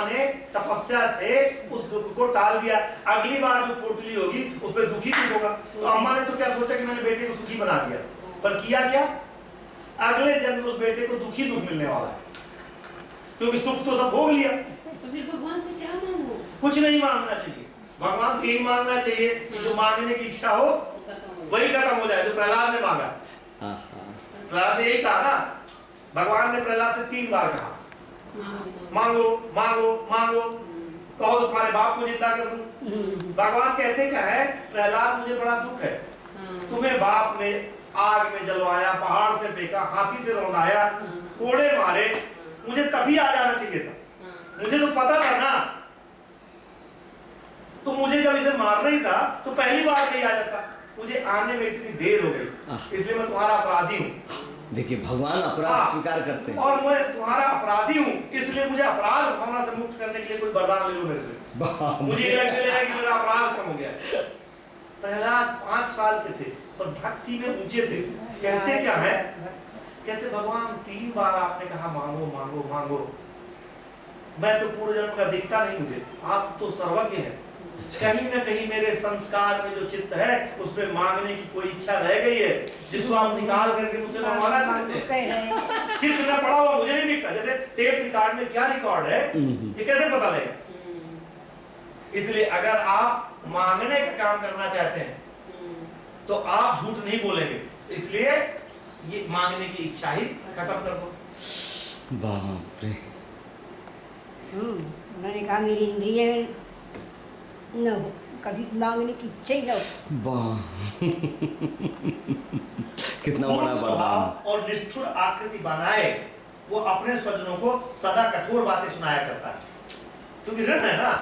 ने तपस्या से उस दुख को टाल दिया। अगली बार जो पोटली होगी उसमें दुखी नहीं होगा। तो अम्मा ने तो क्या सोचा कि मैंने बेटे को सुखी बना दिया, पर किया क्या, अगले जन्म में उस बेटे को दुखी दुख मिलने वाला है, क्योंकि सुख तो सब भोग लिया। तो फिर भगवान से क्या मांगो? कुछ नहीं मांगना चाहिए, भगवान को यही मांगना चाहिए कि जो मांगने की इच्छा हो वही खत्म हो जाए, जो प्रहलाद ने मांगा। प्रहलाद ने यही कहा ना, भगवान ने प्रहलाद से 3 बार कहा मांगो मांगो मांगो, कहो तो तुम्हारे बाप को जिंदा कर दूं। भगवान कहते क्या है, प्रहलाद मुझे बड़ा दुख है, तुम्हें बाप ने आग में जलवाया, पहाड़ से फेंका, हाथी से रौंदाया, कोड़े मारे, मुझे तभी आ जाना चाहिए था, मुझे तो पता था ना, तो मुझे जब इसे मारना ही था तो पहली बार नहीं आ जाता, मुझे आने में इतनी देर हो गई, इसलिए मैं तुम्हारा अपराधी हूँ। देखिए भगवान अपराध स्वीकार करते हैं, और मैं तुम्हारा अपराधी हूँ, इसलिए मुझे अपराध भावना से मुक्त करने के लिए कोई वरदान ले लो मेरे से। मुझे ये लगने लगा कि मेरा अपराध कम हो गया। प्रहलाद 5 साल के थे पर भक्ति में ऊंचे थे। कहते क्या है, कहते भगवान 3 बार आपने कहा मांगो मांगो मांगो, मैं तो पूर्व जन्म का दिखता नहीं मुझे, आप तो सर्वज्ञ हैं, कहीं न कहीं मेरे संस्कार में जो चित्त है उसमें मांगने की कोई इच्छा रह गई है, जिसको आप निकाल करके मुझसे मंगवाना चाहते हैं। चित्त में पड़ा हुआ मुझे नहीं दिखता, जैसे टेप रिकॉर्ड में क्या रिकॉर्ड है ये कैसे पता लगेगा। इसलिए अगर आप मांगने का काम करना चाहते हैं तो आप झूठ नहीं बोलेंगे, इसलिए ये मांगने की इच्छा ही खत्म कर दो। बाप रे। उन्होंने कहा मेरी इंद्रिय न हो, कभी मांगने की इच्छा ही न हो। वाह कितना बड़ा वरदान। और निष्ठुर आकृति बनाए वो अपने स्वजनों को सदा कठोर बातें सुनाया करता है, क्योंकि ऋण है ना।